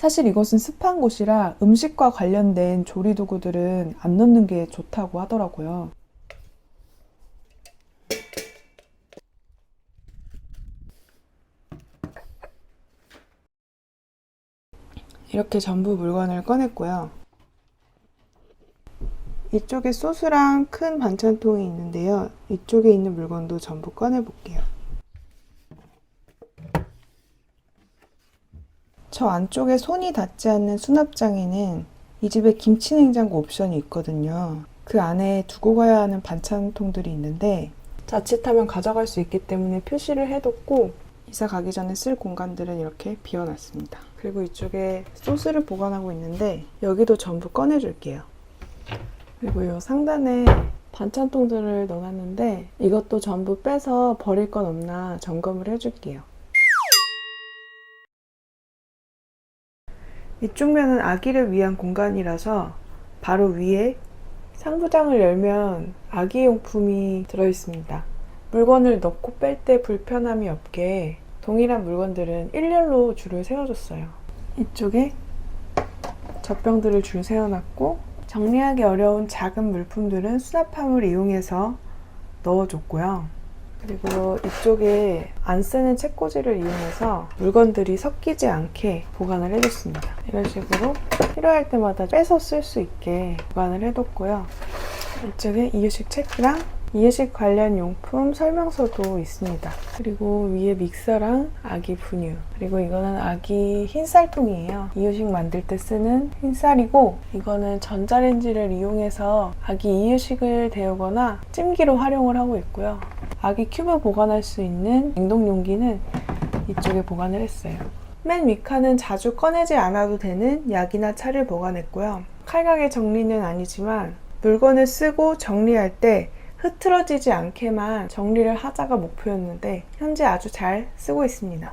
사실 이것은 습한 곳이라 음식과 관련된 조리도구들은 안 넣는 게 좋다고 하더라고요. 이렇게 전부 물건을 꺼냈고요. 이쪽에 소스랑 큰 반찬통이 있는데요. 이쪽에 있는 물건도 전부 꺼내볼게요. 저 안쪽에 손이 닿지 않는 수납장에는 이 집에 김치 냉장고 옵션이 있거든요. 그 안에 두고 가야 하는 반찬통들이 있는데 자칫하면 가져갈 수 있기 때문에 표시를 해뒀고 이사 가기 전에 쓸 공간들은 이렇게 비워놨습니다. 그리고 이쪽에 소스를 보관하고 있는데 여기도 전부 꺼내줄게요. 그리고 이 상단에 반찬통들을 넣어놨는데 이것도 전부 빼서 버릴 건 없나 점검을 해줄게요. 이쪽 면은 아기를 위한 공간이라서 바로 위에 상부장을 열면 아기 용품이 들어있습니다. 물건을 넣고 뺄 때 불편함이 없게 동일한 물건들은 일렬로 줄을 세워줬어요. 이쪽에 젖병들을 줄 세워놨고 정리하기 어려운 작은 물품들은 수납함을 이용해서 넣어줬고요. 그리고 이쪽에 안 쓰는 책꽂이를 이용해서 물건들이 섞이지 않게 보관을 해줬습니다. 이런 식으로 필요할 때마다 빼서 쓸 수 있게 보관을 해뒀고요. 이쪽에 이유식 책이랑 이유식 관련 용품 설명서도 있습니다. 그리고 위에 믹서랑 아기 분유, 그리고 이거는 아기 흰쌀통이에요. 이유식 만들 때 쓰는 흰쌀이고 이거는 전자레인지를 이용해서 아기 이유식을 데우거나 찜기로 활용을 하고 있고요. 아기 큐브 보관할 수 있는 냉동 용기는 이쪽에 보관을 했어요. 맨 윗칸은 자주 꺼내지 않아도 되는 약이나 차를 보관했고요. 칼각의 정리는 아니지만 물건을 쓰고 정리할 때 흐트러지지 않게만 정리를 하자가 목표였는데 현재 아주 잘 쓰고 있습니다.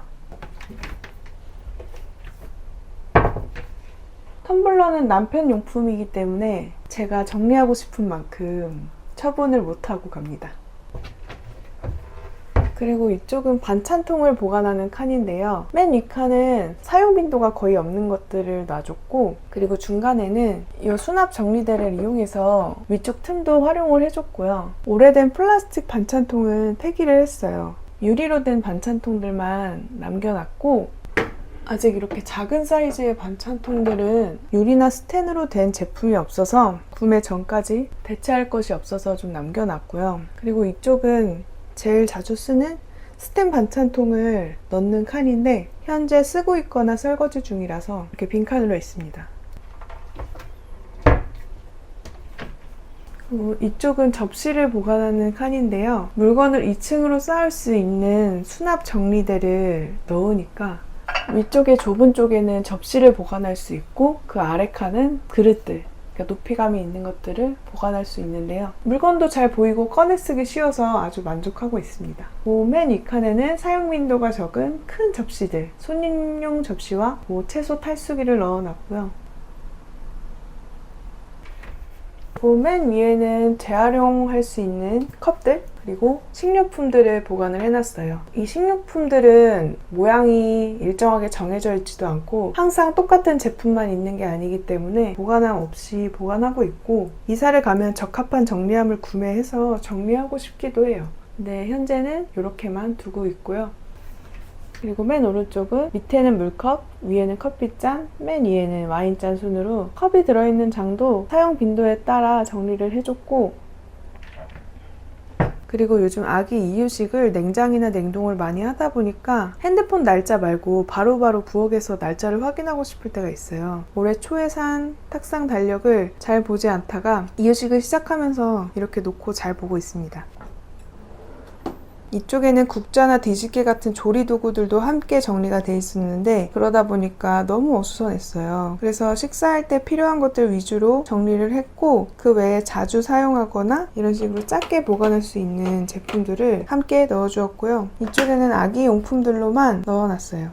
텀블러는 남편 용품이기 때문에 제가 정리하고 싶은 만큼 처분을 못하고 갑니다. 그리고 이쪽은 반찬통을 보관하는 칸인데요. 맨 윗칸은 사용 빈도가 거의 없는 것들을 놔줬고 그리고 중간에는 이 수납 정리대를 이용해서 위쪽 틈도 활용을 해줬고요. 오래된 플라스틱 반찬통은 폐기를 했어요. 유리로 된 반찬통들만 남겨놨고 아직 이렇게 작은 사이즈의 반찬통들은 유리나 스텐으로 된 제품이 없어서 구매 전까지 대체할 것이 없어서 좀 남겨놨고요. 그리고 이쪽은 제일 자주 쓰는 스텐 반찬통을 넣는 칸인데 현재 쓰고 있거나 설거지 중이라서 이렇게 빈칸으로 있습니다. 이쪽은 접시를 보관하는 칸인데요. 물건을 2층으로 쌓을 수 있는 수납 정리대를 넣으니까 위쪽에 좁은 쪽에는 접시를 보관할 수 있고 그 아래 칸은 그릇들, 그러니까 높이감이 있는 것들을 보관할 수 있는데요. 물건도 잘 보이고 꺼내 쓰기 쉬워서 아주 만족하고 있습니다. 맨 윗칸에는 사용 빈도가 적은 큰 접시들, 손님용 접시와 채소 탈수기를 넣어놨고요. 맨 위에는 재활용할 수 있는 컵들, 그리고 식료품들을 보관을 해놨어요. 이 식료품들은 모양이 일정하게 정해져 있지도 않고 항상 똑같은 제품만 있는 게 아니기 때문에 보관함 없이 보관하고 있고 이사를 가면 적합한 정리함을 구매해서 정리하고 싶기도 해요. 근데 현재는 이렇게만 두고 있고요. 그리고 맨 오른쪽은 밑에는 물컵, 위에는 커피잔, 맨 위에는 와인잔 순으로 컵이 들어있는 장도 사용 빈도에 따라 정리를 해줬고 그리고 요즘 아기 이유식을 냉장이나 냉동을 많이 하다 보니까 핸드폰 날짜 말고 바로바로 부엌에서 날짜를 확인하고 싶을 때가 있어요. 올해 초에 산 탁상 달력을 잘 보지 않다가 이유식을 시작하면서 이렇게 놓고 잘 보고 있습니다. 이쪽에는 국자나 뒤집개 같은 조리도구들도 함께 정리가 돼 있었는데 그러다 보니까 너무 어수선했어요. 그래서 식사할 때 필요한 것들 위주로 정리를 했고 그 외에 자주 사용하거나 이런 식으로 작게 보관할 수 있는 제품들을 함께 넣어주었고요. 이쪽에는 아기 용품들로만 넣어놨어요.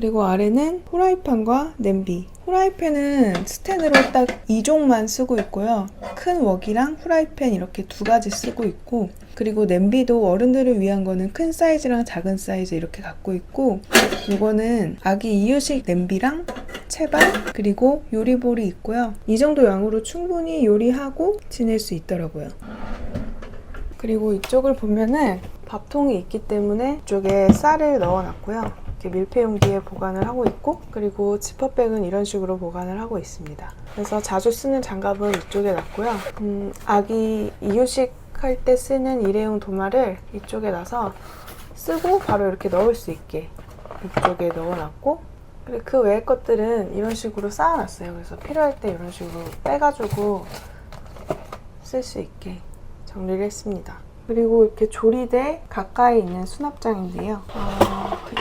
그리고 아래는 후라이팬과 냄비. 후라이팬은 스텐으로 딱 2종만 쓰고 있고요. 큰 웍이랑 후라이팬 이렇게 두 가지 쓰고 있고, 그리고 냄비도 어른들을 위한 거는 큰 사이즈랑 작은 사이즈 이렇게 갖고 있고, 이거는 아기 이유식 냄비랑 채반 그리고 요리볼이 있고요. 이 정도 양으로 충분히 요리하고 지낼 수 있더라고요. 그리고 이쪽을 보면은 밥통이 있기 때문에 이쪽에 쌀을 넣어놨고요. 이렇게 밀폐 용기에 보관을 하고 있고, 그리고 지퍼백은 이런 식으로 보관을 하고 있습니다. 그래서 자주 쓰는 장갑은 이쪽에 놨고요. 아기 이유식 할 때 쓰는 일회용 도마를 이쪽에 놔서 쓰고 바로 이렇게 넣을 수 있게 이쪽에 넣어놨고, 그리고 그 외의 것들은 이런 식으로 쌓아놨어요. 그래서 필요할 때 이런 식으로 빼가지고 쓸 수 있게 정리를 했습니다. 그리고 이렇게 조리대 가까이 있는 수납장인데요.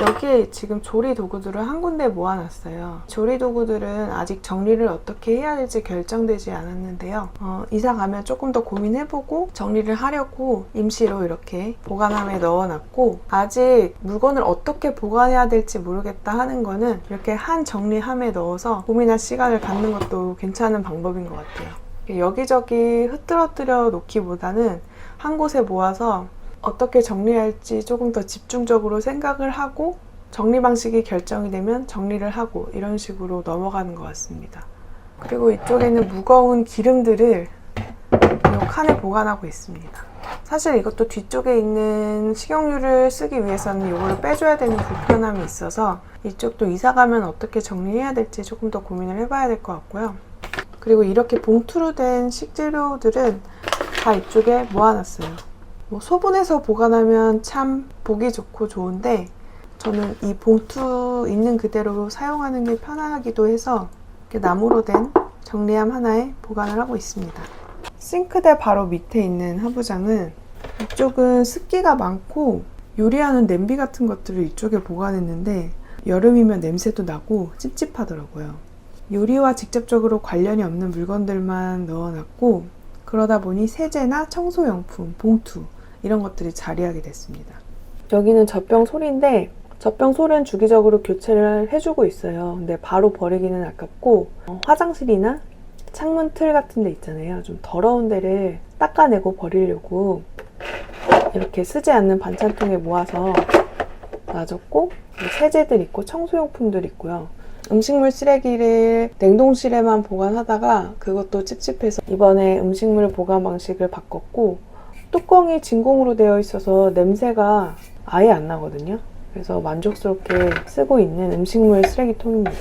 여기에 지금 조리 도구들을 한 군데 모아놨어요. 조리 도구들은 아직 정리를 어떻게 해야 될지 결정되지 않았는데요. 이사 가면 조금 더 고민해보고 정리를 하려고 임시로 이렇게 보관함에 넣어놨고, 아직 물건을 어떻게 보관해야 될지 모르겠다 하는 거는 이렇게 한 정리함에 넣어서 고민할 시간을 갖는 것도 괜찮은 방법인 것 같아요. 여기저기 흐트러뜨려 놓기보다는 한 곳에 모아서 어떻게 정리할지 조금 더 집중적으로 생각을 하고, 정리 방식이 결정이 되면 정리를 하고, 이런 식으로 넘어가는 것 같습니다. 그리고 이쪽에는 무거운 기름들을 이 칸에 보관하고 있습니다. 사실 이것도 뒤쪽에 있는 식용유를 쓰기 위해서는 이거를 빼줘야 되는 불편함이 있어서 이쪽도 이사 가면 어떻게 정리해야 될지 조금 더 고민을 해봐야 될 것 같고요. 그리고 이렇게 봉투로 된 식재료들은 다 이쪽에 모아놨어요. 소분해서 보관하면 참 보기 좋고 좋은데, 저는 이 봉투 있는 그대로 사용하는 게 편하기도 해서 이렇게 나무로 된 정리함 하나에 보관을 하고 있습니다. 싱크대 바로 밑에 있는 하부장은, 이쪽은 습기가 많고 요리하는 냄비 같은 것들을 이쪽에 보관했는데 여름이면 냄새도 나고 찝찝하더라고요. 요리와 직접적으로 관련이 없는 물건들만 넣어놨고, 그러다 보니 세제나 청소용품, 봉투 이런 것들이 자리하게 됐습니다. 여기는 젖병솔인데 젖병솔은 주기적으로 교체를 해주고 있어요. 근데 바로 버리기는 아깝고, 화장실이나 창문 틀 같은 데 있잖아요. 좀 더러운 데를 닦아내고 버리려고 이렇게 쓰지 않는 반찬통에 모아서 놔줬고, 세제들 있고 청소용품들 있고요. 음식물 쓰레기를 냉동실에만 보관하다가 그것도 찝찝해서 이번에 음식물 보관 방식을 바꿨고, 뚜껑이 진공으로 되어 있어서 냄새가 아예 안 나거든요. 그래서 만족스럽게 쓰고 있는 음식물 쓰레기통입니다.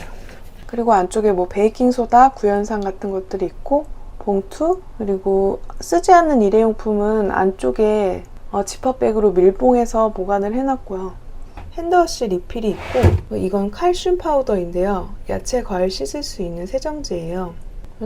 그리고 안쪽에 베이킹소다, 구연산 같은 것들이 있고, 봉투, 그리고 쓰지 않는 일회용품은 안쪽에 지퍼백으로 밀봉해서 보관을 해놨고요. 핸드워시 리필이 있고, 이건 칼슘 파우더인데요. 야채, 과일 씻을 수 있는 세정제예요.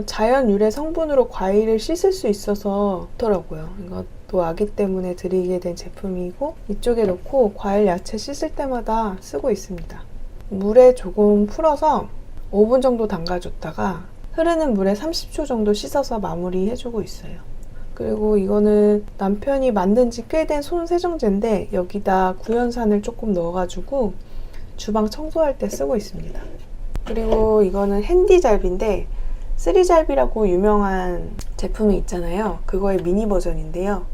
자연 유래 성분으로 과일을 씻을 수 있어서 좋더라고요. 이것도 아기 때문에 드리게 된 제품이고, 이쪽에 놓고 과일, 야채 씻을 때마다 쓰고 있습니다. 물에 조금 풀어서 5분 정도 담가줬다가 흐르는 물에 30초 정도 씻어서 마무리해주고 있어요. 그리고 이거는 남편이 만든 지 꽤 된 손 세정제인데 여기다 구연산을 조금 넣어가지고 주방 청소할 때 쓰고 있습니다. 그리고 이거는 핸디잘비인데, 쓰리잘비라고 유명한 제품이 있잖아요. 그거의 미니 버전인데요.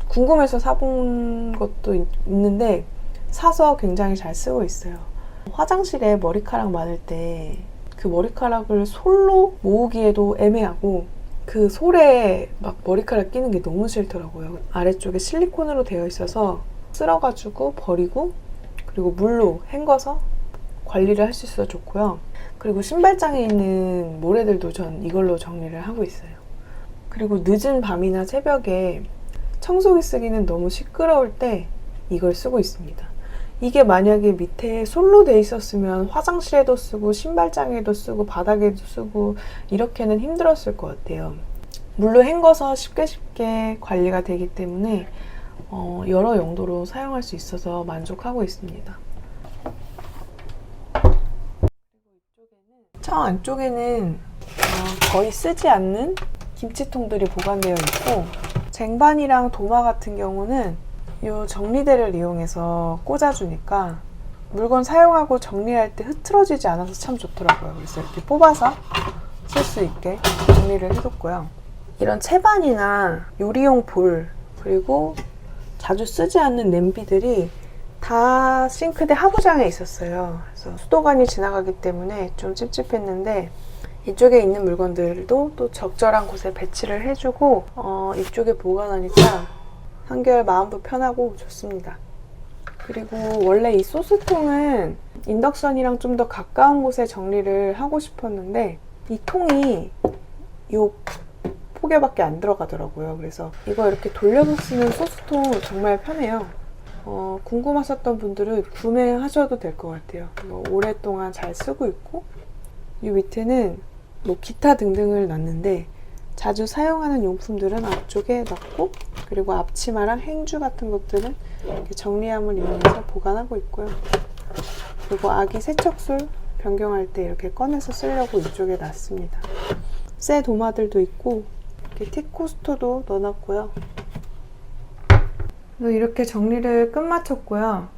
궁금해서 사본 것도 있는데 사서 굉장히 잘 쓰고 있어요. 화장실에 머리카락 많을 때 그 머리카락을 솔로 모으기에도 애매하고, 그 솔에 머리카락 끼는 게 너무 싫더라고요. 아래쪽에 실리콘으로 되어 있어서 쓸어가지고 버리고, 그리고 물로 헹궈서 관리를 할 수 있어서 좋고요. 그리고 신발장에 있는 모래들도 전 이걸로 정리를 하고 있어요. 그리고 늦은 밤이나 새벽에 청소기 쓰기는 너무 시끄러울 때 이걸 쓰고 있습니다. 이게 만약에 밑에 솔로 돼 있었으면 화장실에도 쓰고 신발장에도 쓰고 바닥에도 쓰고 이렇게는 힘들었을 것 같아요. 물로 헹궈서 쉽게 관리가 되기 때문에 여러 용도로 사용할 수 있어서 만족하고 있습니다. 저 안쪽에는 거의 쓰지 않는 김치통들이 보관되어 있고, 쟁반이랑 도마 같은 경우는 이 정리대를 이용해서 꽂아주니까 물건 사용하고 정리할 때 흐트러지지 않아서 참 좋더라고요. 그래서 이렇게 뽑아서 쓸 수 있게 정리를 해뒀고요. 이런 채반이나 요리용 볼, 그리고 자주 쓰지 않는 냄비들이 다 싱크대 하부장에 있었어요. 그래서 수도관이 지나가기 때문에 좀 찝찝했는데 이쪽에 있는 물건들도 또 적절한 곳에 배치를 해주고 이쪽에 보관하니까 한결 마음도 편하고 좋습니다. 그리고 원래 이 소스통은 인덕션이랑 좀 더 가까운 곳에 정리를 하고 싶었는데 이 통이 요 포개밖에 안 들어가더라고요. 그래서 이거 이렇게 돌려서 쓰는 소스통 정말 편해요. 궁금하셨던 분들은 구매하셔도 될 것 같아요. 오랫동안 잘 쓰고 있고, 이 밑에는 뭐 기타 등등을 놨는데 자주 사용하는 용품들은 앞쪽에 놨고, 그리고 앞치마랑 행주 같은 것들은 이렇게 정리함을 이용해서 보관하고 있고요. 그리고 아기 세척술 변경할 때 이렇게 꺼내서 쓰려고 이쪽에 놨습니다. 쇠 도마들도 있고 이렇게 티코스터도 넣어놨고요. 이렇게 정리를 끝마쳤고요.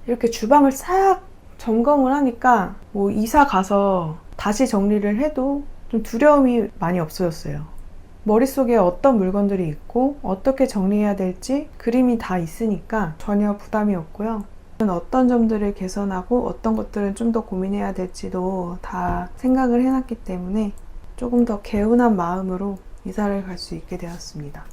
이렇게 주방을 싹 점검을 하니까 뭐 이사 가서 다시 정리를 해도 좀 두려움이 많이 없어졌어요. 머릿속에 어떤 물건들이 있고 어떻게 정리해야 될지 그림이 다 있으니까 전혀 부담이 없고요. 어떤 점들을 개선하고 어떤 것들은 좀 더 고민해야 될지도 다 생각을 해놨기 때문에 조금 더 개운한 마음으로 이사를 갈 수 있게 되었습니다.